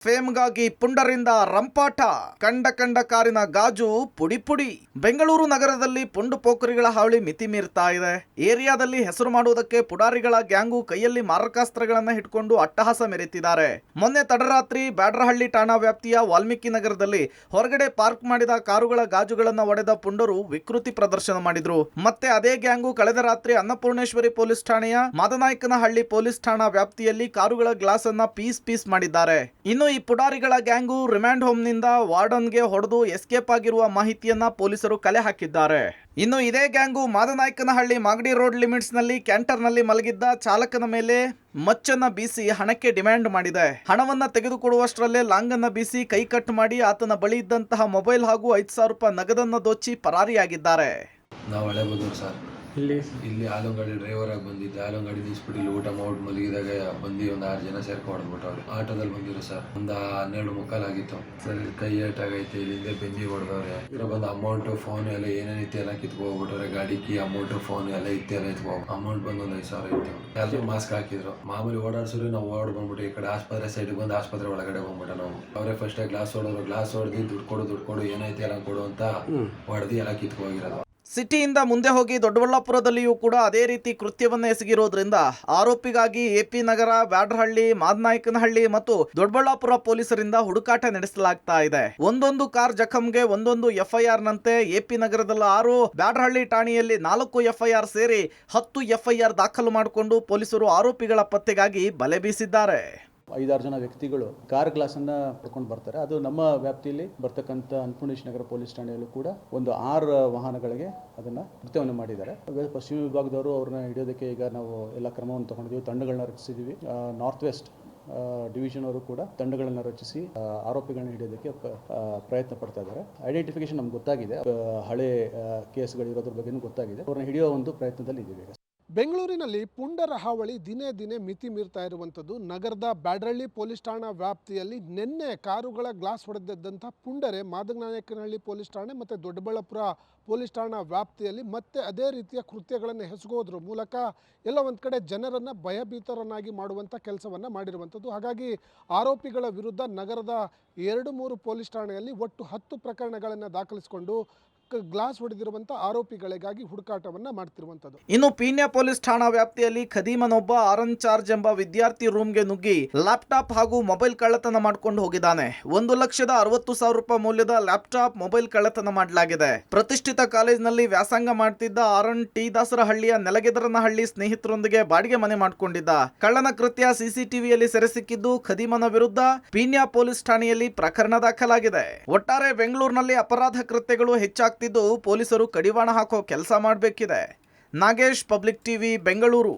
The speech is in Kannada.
ಫೇಮ್ಗಾಗಿ ಪುಂಡರಿಂದ ರಂಪಾಟ. ಕಂಡ ಕಾರಿನ ಗಾಜು ಪುಡಿ ಪುಡಿ. ಬೆಂಗಳೂರು ನಗರದಲ್ಲಿ ಪುಂಡು ಪೋಖರಿಗಳ ಹಾವಳಿ ಮಿತಿ ಮೀರ್ತಾ ಇದೆ. ಏರಿಯಾದಲ್ಲಿ ಹೆಸರು ಮಾಡುವುದಕ್ಕೆ ಪುಡಾರಿಗಳ ಗ್ಯಾಂಗು ಕೈಯಲ್ಲಿ ಮಾರಕಾಸ್ತ್ರಗಳನ್ನ ಹಿಡ್ಕೊಂಡು ಅಟ್ಟಹಾಸ ಮೆರೆತಿದ್ದಾರೆ. ಮೊನ್ನೆ ತಡರಾತ್ರಿ ಬ್ಯಾಡ್ರಹಳ್ಳಿ ಠಾಣಾ ವ್ಯಾಪ್ತಿಯ ವಾಲ್ಮೀಕಿ ನಗರದಲ್ಲಿ ಹೊರಗಡೆ ಪಾರ್ಕ್ ಮಾಡಿದ ಕಾರುಗಳ ಗಾಜುಗಳನ್ನ ಒಡೆದ ಪುಂಡರು ವಿಕೃತಿ ಪ್ರದರ್ಶನ ಮಾಡಿದ್ರು. ಮತ್ತೆ ಅದೇ ಗ್ಯಾಂಗು ಕಳೆದ ರಾತ್ರಿ ಅನ್ನಪೂರ್ಣೇಶ್ವರಿ ಪೊಲೀಸ್ ಠಾಣೆಯ ಮಾದನಾಯಕನಹಳ್ಳಿ ಪೊಲೀಸ್ ಠಾಣಾ ವ್ಯಾಪ್ತಿಯಲ್ಲಿ ಕಾರುಗಳ ಗ್ಲಾಸ್ ಅನ್ನ ಪೀಸ್ ಮಾಡಿದ್ದಾರೆ. ಇನ್ನು ಈ ಪುಡಾರಿಗಳ ಗ್ಯಾಂಗು ರಿಮ್ಯಾಂಡ್ ಹೋಮ್ ನಿಂದ ವಾರ್ಡನ್ಗೆ ಹೊಡೆದು ಎಸ್ಕೇಪ್ ಆಗಿರುವ ಮಾಹಿತಿಯನ್ನ ಪೊಲೀಸರು ಕಲೆ ಹಾಕಿದ್ದಾರೆ. ಇನ್ನು ಇದೇ gang Madanayakanahalli Magadi road limits ನಲ್ಲಿ ಕ್ಯಾಂಟರ್ ನಲ್ಲಿ ಮಲಗಿದ್ದ ಚಾಲಕನ ಮೇಲೆ ಮಚ್ಚನ್ನ ಬೀಸಿ ಹಣಕ್ಕೆ ಡಿಮ್ಯಾಂಡ್ ಮಾಡಿದೆ. ಹಣವನ್ನ ತೆಗೆದುಕೊಡುವಷ್ಟರಲ್ಲೇ ಲಾಂಗನ್ನ ಬೀಸಿ ಕೈ ಕಟ್ ಮಾಡಿ ಆತನ ಬಳಿ ಇದ್ದಂತಹ ಮೊಬೈಲ್ ಹಾಗೂ 5,000 ರೂಪಾಯಿ ನಗದನ್ನ ದೋಚಿ ಪರಾರಿಯಾಗಿದ್ದಾರೆ. ನಾವು ಹಳೆಬೂದೂರು ಸರ್. ಇಲ್ಲಿ ಆಲೂಗಡ್ಡೆ ಡ್ರೈವರ್ ಆಗಿ ಬಂದಿದ್ದೆ. ಆಲೂಗಡ್ಡೆ ನಿಲ್ಸ್ಬಿಟ್ಟು ಇಲ್ಲಿ ಊಟ ಮಾಡ್ಬಿಟ್ಟು ಮಲಗಿದಾಗ ಬಂದು ಒಂದು 6 ಜನ ಸೇರ್ಕೊಂಡು ಹೊಡೆದ್ಬಿಟ್ಟವ್ರು. ಆಟೋದಲ್ಲಿ ಬಂದಿರು ಸರ್. ಒಂದು 12:15 ಆಗಿತ್ತು ಸರ್. ಇಲ್ಲಿ ಕೈ ಏಟಾಗೈತೆ, ಇಲ್ಲಿಂದ ಬೆಂಜಿ ಹೊಡೆದವ್ರೆ. ಇದ್ರ ಬಂದು ಅಮೌಂಟ್ ಫೋನ್ ಎಲ್ಲ ಏನೇನಿತ್ತು ಎಲ್ಲ ಕಿತ್ಕೋಗ್ಬಿಟ್ಟವ್ರೆ. ಗಾಡಿ ಕೀ, ಅಮೌಂಟ್, ಫೋನ್ ಎಲ್ಲ ಇತ್ತು, ಎಲ್ಲ ಇತ್ಕೋ. ಅಮೌಂಟ್ ಬಂದು ಒಂದು 5,000 ಇತ್ತು. ಎಲ್ಲರೂ ಮಾಸ್ಕ್ ಹಾಕಿದ್ರು. ಮಾಮೂಲಿ ಓಡಾಡ್ಸಿದ್ರು. ನಾವು ಓಡ್ ಬಂದ್ಬಿಟ್ಟು ಈ ಕಡೆ ಆಸ್ಪತ್ರೆ ಸೈಡ್ಗೆ ಬಂದು ಆಸ್ಪತ್ರೆ ಒಳಗಡೆ ಬಂದ್ಬಿಟ್ಟು ನಾವು ಅವರೇ ಫಸ್ಟ್ ಗ್ಲಾಸ್ ಹೊಡೆದ್ರು. ಗ್ಲಾಸ್ ಹೊಡೆದು ದುಡ್ಡು ಕೊಡು ಏನೈತೆ ಎಲ್ಲ ಕೊಡು ಅಂತ ಹೊಡೆದು ಎಲ್ಲ ಕಿತ್ಕೋಗಿರೋದು. ಸಿಟಿಯಿಂದ ಮುಂದೆ ಹೋಗಿ ದೊಡ್ಡಬಳ್ಳಾಪುರದಲ್ಲಿಯೂ ಕೂಡ ಅದೇ ರೀತಿ ಕೃತ್ಯವನ್ನ ಎಸಗಿರೋದ್ರಿಂದ ಆರೋಪಿಗಾಗಿ ಎಪಿ ನಗರ, ಬ್ಯಾಡ್ರಹಳ್ಳಿ, ಮಾದನಾಯಕನಹಳ್ಳಿ ಮತ್ತು ದೊಡ್ಡಬಳ್ಳಾಪುರ ಪೊಲೀಸರಿಂದ ಹುಡುಕಾಟ ನಡೆಸಲಾಗ್ತಾ ಇದೆ. ಒಂದೊಂದು ಕಾರ್ ಜಖಂಗೆ ಒಂದೊಂದು FIR ನಂತೆ ಎಪಿ ನಗರದಲ್ಲಿ 6, ಬ್ಯಾಡ್ರಹಳ್ಳಿ ಠಾಣೆಯಲ್ಲಿ 4 FIR ಸೇರಿ 10 FIR ದಾಖಲು ಮಾಡಿಕೊಂಡು ಪೊಲೀಸರು ಆರೋಪಿಗಳ ಪತ್ತೆಗಾಗಿ ಬಲೆ ಬೀಸಿದ್ದಾರೆ. 5-6 ಜನ ವ್ಯಕ್ತಿಗಳು ಕಾರ್ ಗ್ಲಾಸನ್ನು ಪಡ್ಕೊಂಡು ಬರ್ತಾರೆ. ಅದು ನಮ್ಮ ವ್ಯಾಪ್ತಿಯಲ್ಲಿ ಬರ್ತಕ್ಕಂಥ ಅನ್ನಪೂರ್ಣೇಶ್ವರಿ ನಗರ ಪೊಲೀಸ್ ಠಾಣೆಯಲ್ಲೂ ಕೂಡ ಒಂದು 6 ವಾಹನಗಳಿಗೆ ಅದನ್ನು ಕೃತ್ಯವನ್ನು ಮಾಡಿದ್ದಾರೆ. ಪಶ್ಚಿಮ ವಿಭಾಗದವರು ಅವ್ರನ್ನ ಹಿಡಿಯೋದಕ್ಕೆ ಈಗ ನಾವು ಎಲ್ಲ ಕ್ರಮವನ್ನು ತಗೊಂಡಿದ್ದೀವಿ. ತಂಡಗಳನ್ನ ರಚಿಸಿದ್ದೀವಿ. ನಾರ್ತ್ ವೆಸ್ಟ್ ಡಿವಿಷನ್ ಅವರು ಕೂಡ ತಂಡಗಳನ್ನು ರಚಿಸಿ ಆರೋಪಿಗಳನ್ನ ಹಿಡಿಯೋದಕ್ಕೆ ಪ್ರಯತ್ನ ಪಡ್ತಾ ಇದ್ದಾರೆ. ಐಡೆಂಟಿಫಿಕೇಶನ್ ನಮ್ಗೆ ಗೊತ್ತಾಗಿದೆ. ಹಳೆ ಕೇಸ್ಗಳಿರೋದ್ರ ಬಗ್ಗೆನೂ ಗೊತ್ತಾಗಿದೆ. ಅವ್ರನ್ನ ಹಿಡಿಯೋ ಒಂದು ಪ್ರಯತ್ನದಲ್ಲಿ ಇದ್ದೀವಿ. ಬೆಂಗಳೂರಿನಲ್ಲಿ ಪುಂಡರ ಹಾವಳಿ ದಿನೇ ಮಿತಿ ಮೀರ್ತಾ ಇರುವಂಥದ್ದು. ನಗರದ ಬ್ಯಾಡ್ರಹಳ್ಳಿ ಪೊಲೀಸ್ ಠಾಣಾ ವ್ಯಾಪ್ತಿಯಲ್ಲಿ ನಿನ್ನೆ ಕಾರುಗಳ ಗ್ಲಾಸ್ ಹೊಡೆದಿದ್ದಂಥ ಪುಂಡರೆ ಮಾದನಾಯಕನಹಳ್ಳಿ ಪೊಲೀಸ್ ಠಾಣೆ ಮತ್ತು ದೊಡ್ಡಬಳ್ಳಾಪುರ ಪೊಲೀಸ್ ಠಾಣಾ ವ್ಯಾಪ್ತಿಯಲ್ಲಿ ಮತ್ತೆ ಅದೇ ರೀತಿಯ ಕೃತ್ಯಗಳನ್ನು ಎಸಗೋದ್ರ ಮೂಲಕ ಎಲ್ಲ ಒಂದು ಕಡೆ ಜನರನ್ನು ಭಯಭೀತರನ್ನಾಗಿ ಮಾಡುವಂಥ ಕೆಲಸವನ್ನು ಮಾಡಿರುವಂಥದ್ದು. ಹಾಗಾಗಿ ಆರೋಪಿಗಳ ವಿರುದ್ಧ ನಗರದ 2-3 ಪೊಲೀಸ್ ಠಾಣೆಯಲ್ಲಿ ಒಟ್ಟು 10 ಪ್ರಕರಣಗಳನ್ನು ದಾಖಲಿಸಿಕೊಂಡು ಗ್ಲಾಸ್ ಹೊಡೆದಿರುವಂಥ ಆರೋಪಿಗಳಿಗಾಗಿ ಹುಡುಕಾಟವನ್ನ ಮಾಡ್ತಿರುವಂಥದ್ದು. ಇನ್ನು ಪೀಣ್ಯ ಪೊಲೀಸ್ ಠಾಣಾ ವ್ಯಾಪ್ತಿಯಲ್ಲಿ ಖದೀಮನೊಬ್ಬ ಆರನ್ ಚಾರ್ಜ್ ಎಂಬ ವಿದ್ಯಾರ್ಥಿ ರೂಮ್ಗೆ ನುಗ್ಗಿ ಲ್ಯಾಪ್ಟಾಪ್ ಹಾಗೂ ಮೊಬೈಲ್ ಕಳ್ಳತನ ಮಾಡಿಕೊಂಡು ಹೋಗಿದ್ದಾನೆ. 1,60,000 ರೂಪಾಯಿ ಮೌಲ್ಯದ ಲ್ಯಾಪ್ಟಾಪ್, ಮೊಬೈಲ್ ಕಳ್ಳತನ ಮಾಡಲಾಗಿದೆ. ಪ್ರತಿಷ್ಠಿತ ಕಾಲೇಜಿನಲ್ಲಿ ವ್ಯಾಸಂಗ ಮಾಡ್ತಿದ್ದ ಆರನ್ ಟಿ ದಾಸರಹಳ್ಳಿಯ ನೆಲಗೆದರನಹಳ್ಳಿ ಸ್ನೇಹಿತರೊಂದಿಗೆ ಬಾಡಿಗೆ ಮನೆ ಮಾಡಿಕೊಂಡಿದ್ದ. ಕಳ್ಳನ ಕೃತ್ಯ CCTVಯಲ್ಲಿ ಸೆರೆ ಸಿಕ್ಕಿದ್ದು ಖದೀಮನ ವಿರುದ್ಧ ಪೀಣ್ಯ ಪೊಲೀಸ್ ಠಾಣೆಯಲ್ಲಿ ಪ್ರಕರಣ ದಾಖಲಾಗಿದೆ. ಒಟ್ಟಾರೆ ಬೆಂಗಳೂರಿನಲ್ಲಿ ಅಪರಾಧ ಕೃತ್ಯಗಳು ಹೆಚ್ಚಾಗ್ತಿದ್ದು ಪೊಲೀಸರು ಕಡಿವಾಣ ಹಾಕೋ ಕೆಲಸ ಮಾಡಬೇಕಿದೆ. Nagesh, public TV, Bengaluru.